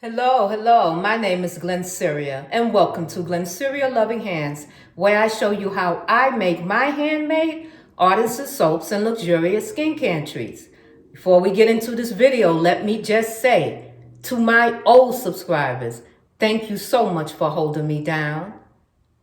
Hello. My name is Glennceria, and welcome to Glennceria Loving Hands, where I show you how I make my handmade artisan soaps and luxurious skincare treats. Before we get into this video, let me just say to my old subscribers, thank you so much for holding me down.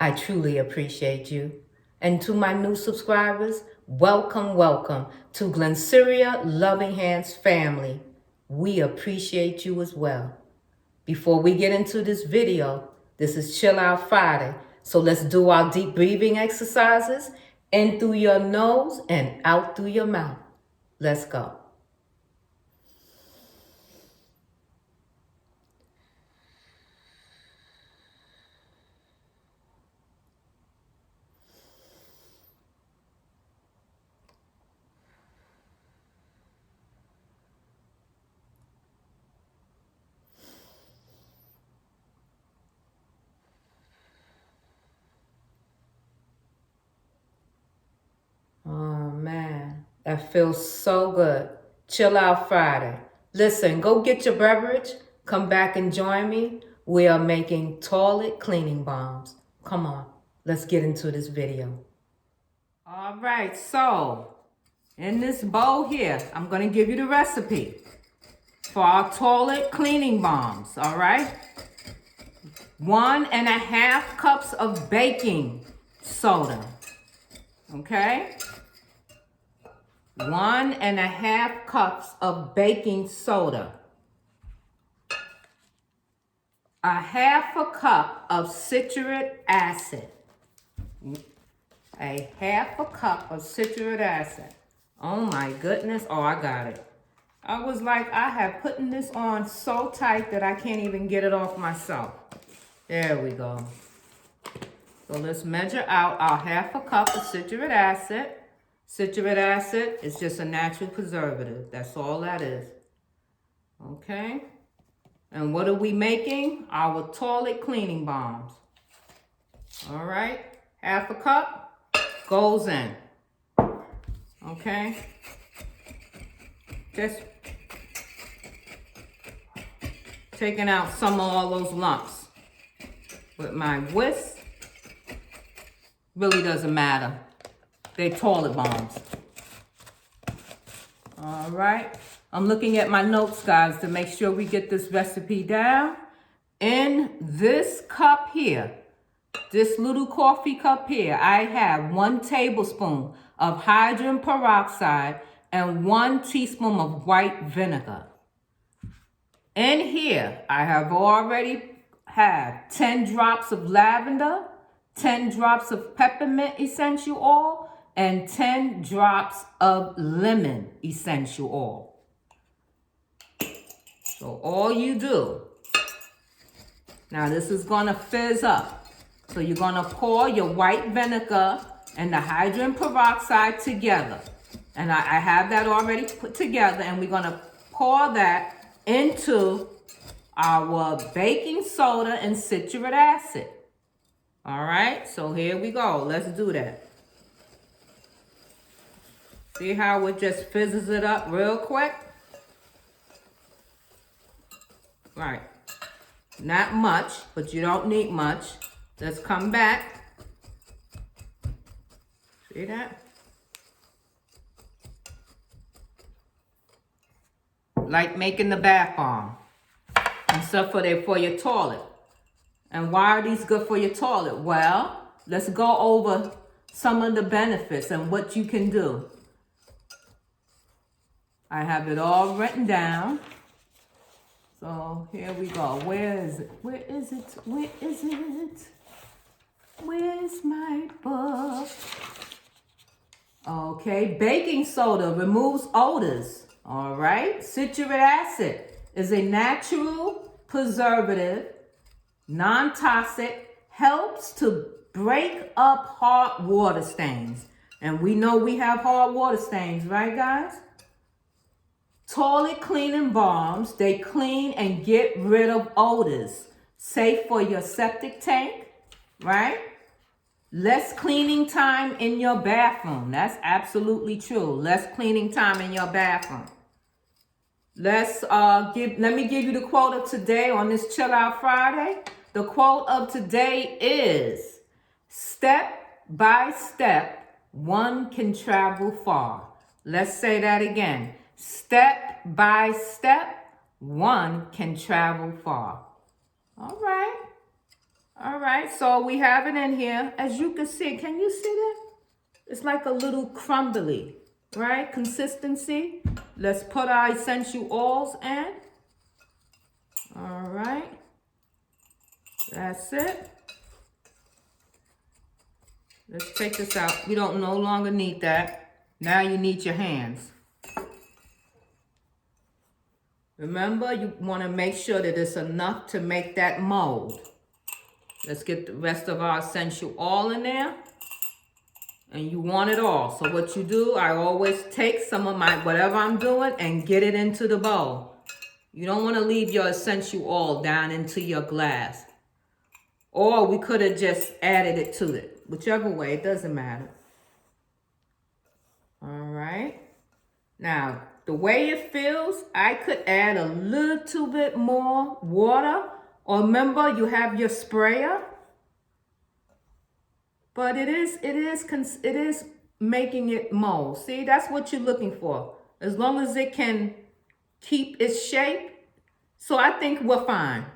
I truly appreciate you. And to my new subscribers, welcome to Glennceria Loving Hands family. We appreciate you as well. Before we get into this video, this is Chill Out Friday. So let's do our deep breathing exercises in through your nose and out through your mouth. Let's go. Oh man, that feels so good. Chill Out Friday. Listen, go get your beverage. Come back and join me. We are making toilet cleaning bombs. Come on, let's get into this video. All right, so in this bowl here, I'm going to give you the recipe for our toilet cleaning bombs, all right? 1.5 cups of baking soda, okay? 1.5 cups of baking soda. 1/2 cup of citric acid. 1/2 cup of citric acid. Oh my goodness. Oh, I got it. I was like, I have putting this on so tight that I can't even get it off myself. There we go. So let's measure out our 1/2 cup of citric acid. Citric acid is just a natural preservative. That's all that is. Okay. And what are we making? Our toilet cleaning bombs. All right. 1/2 cup goes in. Okay. Just taking out some of all those lumps with my whisk. Really doesn't matter. They're toilet bombs. All right. I'm looking at my notes, guys, to make sure we get this recipe down. In this cup here, this little coffee cup here, I have 1 tablespoon of hydrogen peroxide and 1 teaspoon of white vinegar. In here, I have already had 10 drops of lavender, 10 drops of peppermint essential oil, and 10 drops of lemon essential oil. So all you do, now this is gonna fizz up. So you're gonna pour your white vinegar and the hydrogen peroxide together. And I have that already put together, and we're gonna pour that into our baking soda and citric acid. All right, so here we go. Let's do that. See how it just fizzes it up real quick? Right. Not much, but you don't need much. Let's come back. See that? Like making the bath bomb and stuff for your toilet. And why are these good for your toilet? Well, let's go over some of the benefits and what you can do. I have it all written down. So here we go. Where is it? Where is it? Where is it? Where's my book? Okay, baking soda removes odors. All right. Citric acid is a natural preservative, non-toxic, helps to break up hard water stains. And we know we have hard water stains, right, guys? Toilet cleaning bombs, they clean and get rid of odors. Safe for your septic tank, right? Less cleaning time in your bathroom. That's absolutely true. Less cleaning time in your bathroom. Let me give you the quote of today on this Chill Out Friday. The quote of today is, step by step, one can travel far. Let's say that again. Step by step, one can travel far. All right. All right, so we have it in here. As you can see, can you see that? It's like a little crumbly, right? Consistency. Let's put our essential oils in. All right. That's it. Let's take this out. You don't no longer need that. Now you need your hands. Remember, you want to make sure that it's enough to make that mold. Let's get the rest of our essential oil in there. And you want it all. So what you do, I always take some of my, whatever I'm doing, and get it into the bowl. You don't want to leave your essential oil down into your glass. Or we could have just added it to it. Whichever way, it doesn't matter. All right. Now, the way it feels, I could add a little bit more water. Or remember, you have your sprayer. But it is making it mold. See, that's what you're looking for. As long as it can keep its shape. So I think we're fine.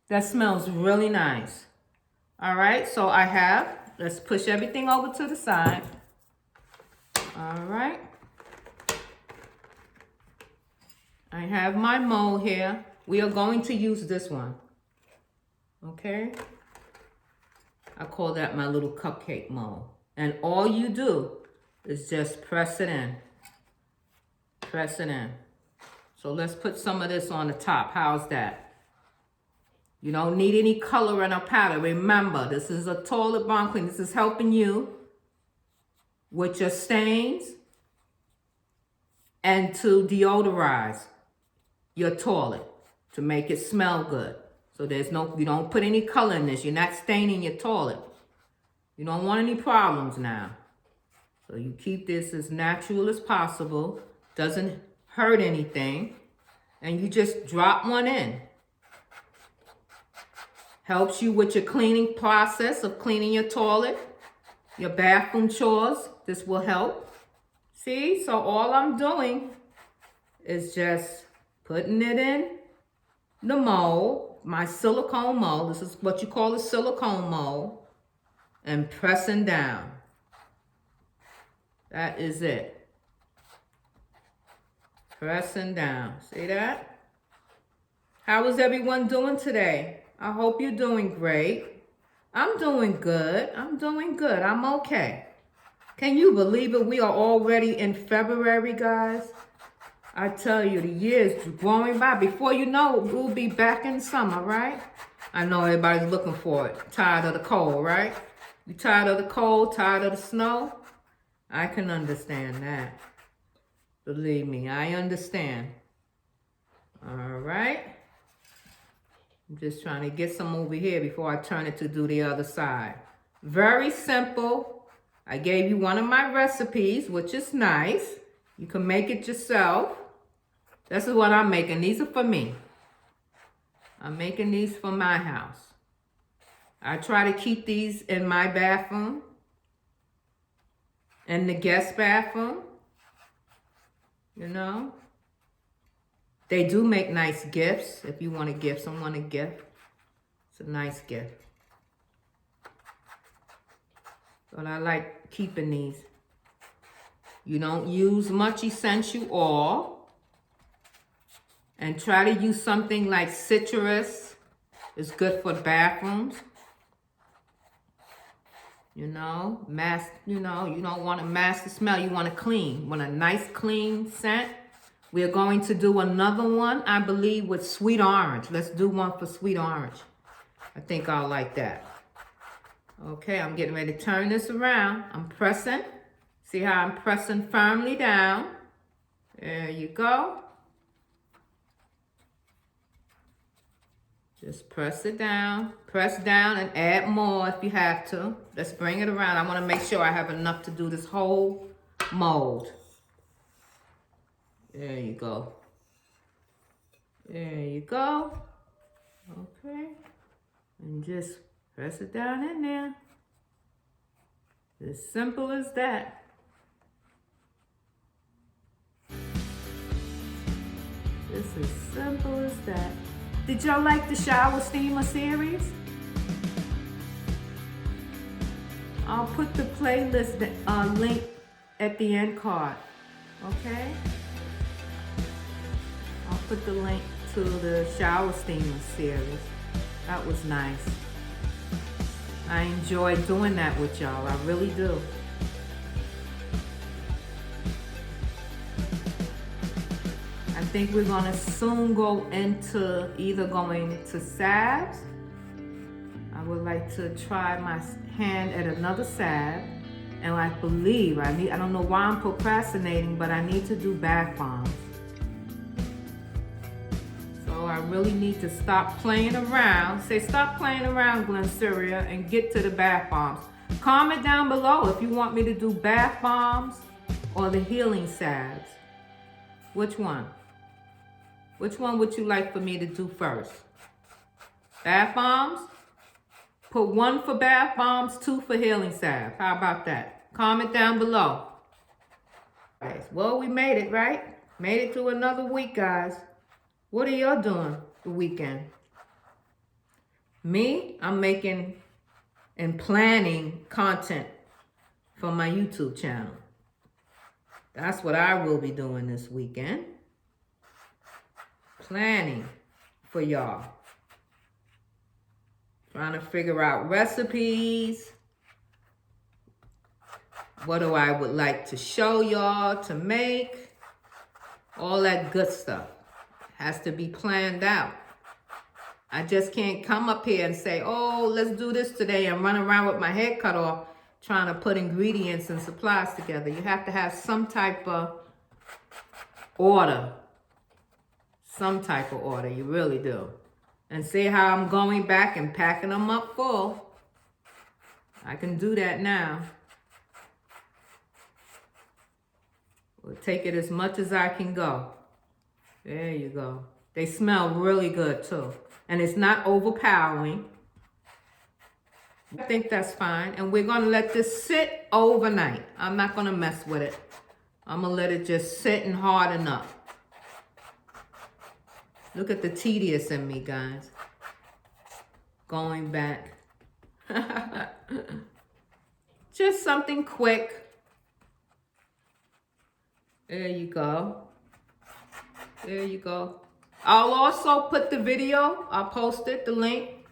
That smells really nice. All right, so let's push everything over to the side. All right. I have my mold here. We are going to use this one. Okay. I call that my little cupcake mold. And all you do is just press it in. Press it in. So let's put some of this on the top. How's that? You don't need any color in a powder. Remember, this is a toilet bomb cleaner. This is helping you with your stains and to deodorize your toilet to make it smell good. So you don't put any color in this. You're not staining your toilet. You don't want any problems now. So you keep this as natural as possible. Doesn't hurt anything. And you just drop one in. Helps you with your cleaning process of cleaning your toilet, your bathroom chores. This will help. See, so all I'm doing is just putting it in the mold. My silicone mold, this is what you call a silicone mold, and pressing down. That is it. Pressing down. See that? How is everyone doing today? I hope you're doing great. I'm doing good. I'm doing good. I'm okay. Can you believe it? We are already in February, guys. I tell you, the year is going by. Before you know it, we'll be back in summer, right? I know everybody's looking for it. Tired of the cold, right? You tired of the cold, tired of the snow? I can understand that. Believe me, I understand. All right. I'm just trying to get some over here before I turn it to do the other side. Very simple. I gave you one of my recipes, which is nice. You can make it yourself. This is what I'm making. These are for me. I'm making these for my house. I try to keep these in my bathroom, in the guest bathroom. You know, they do make nice gifts. If you want to give someone a gift, it's a nice gift. But I like keeping these. You don't use much essential oil. And try to use something like citrus. It's good for bathrooms. You know, you don't want to mask the smell. You want to clean. You want a nice clean scent. We are going to do another one, I believe, with sweet orange. Let's do one for sweet orange. I think I'll like that. Okay, I'm getting ready to turn this around. I'm pressing. See how I'm pressing firmly down? There you go. Just press it down. Press down and add more if you have to. Let's bring it around. I want to make sure I have enough to do this whole mold. There you go. There you go. Okay. And just press it down in there. As simple as that. It's as simple as that. Did y'all like the shower steamer series? I'll put the playlist link at the end card, okay? I'll put the link to the shower steamer series. That was nice. I enjoy doing that with y'all, I really do. I think we're gonna soon go into either going to salves. I would like to try my hand at another salve. And I believe, I don't know why I'm procrastinating, but I need to do bath bombs. So I really need to stop playing around. Say, stop playing around, Glennceria, and get to the bath bombs. Comment down below if you want me to do bath bombs or the healing salves. Which one? Which one would you like for me to do first? Bath bombs? Put 1 for bath bombs, 2 for healing salve. How about that? Comment down below. Well, we made it, right? Made it through another week, guys. What are y'all doing the weekend? Me, I'm making and planning content for my YouTube channel. That's what I will be doing this weekend. Planning for y'all. Trying to figure out recipes. What do I would like to show y'all to make? All that good stuff has to be planned out. I just can't come up here and say, oh, let's do this today and run around with my head cut off trying to put ingredients and supplies together. You have to have some type of order. Some type of order, you really do. And see how I'm going back and packing them up full. I can do that now. We'll take it as much as I can go. There you go. They smell really good too. And it's not overpowering. I think that's fine. And we're gonna let this sit overnight. I'm not gonna mess with it. I'm gonna let it just sit and harden up. Look at the tedious in me, guys. Going back. Just something quick. There you go. There you go. I'll also put the video, I'll post it, the link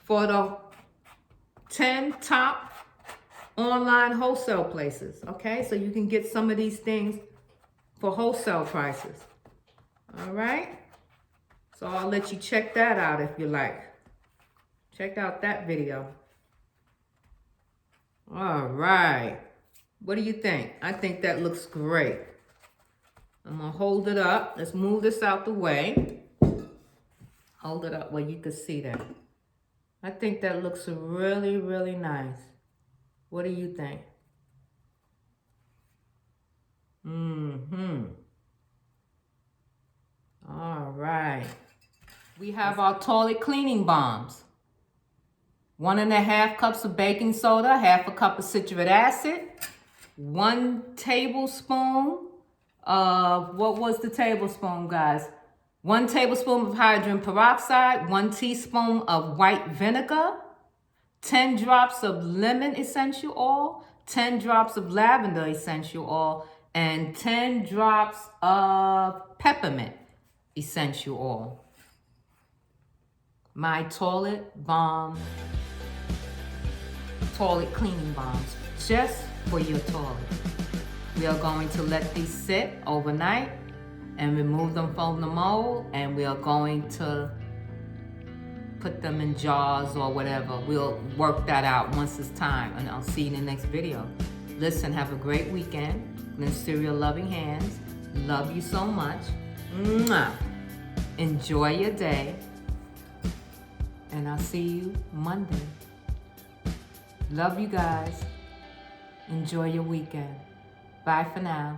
for the 10 top online wholesale places. Okay, so you can get some of these things for wholesale prices. All right. So I'll let you check that out if you like. Check out that video. All right. What do you think? I think that looks great. I'm gonna hold it up. Let's move this out the way. Hold it up where you can see that. I think that looks really, really nice. What do you think? All right. We have our toilet cleaning bombs. 1½ cups of baking soda, ½ cup of citric acid, 1 tablespoon of, what was the tablespoon, guys? 1 tablespoon of hydrogen peroxide, 1 teaspoon of white vinegar, 10 drops of lemon essential oil, 10 drops of lavender essential oil, and 10 drops of peppermint essential oil. My toilet cleaning bombs, just for your toilet. We are going to let these sit overnight and remove them from the mold, and we are going to put them in jars or whatever. We'll work that out once it's time, and I'll see you in the next video. Listen, have a great weekend. Glennceria loving hands. Love you so much. Mwah. Enjoy your day. And I'll see you Monday. Love you guys. Enjoy your weekend. Bye for now.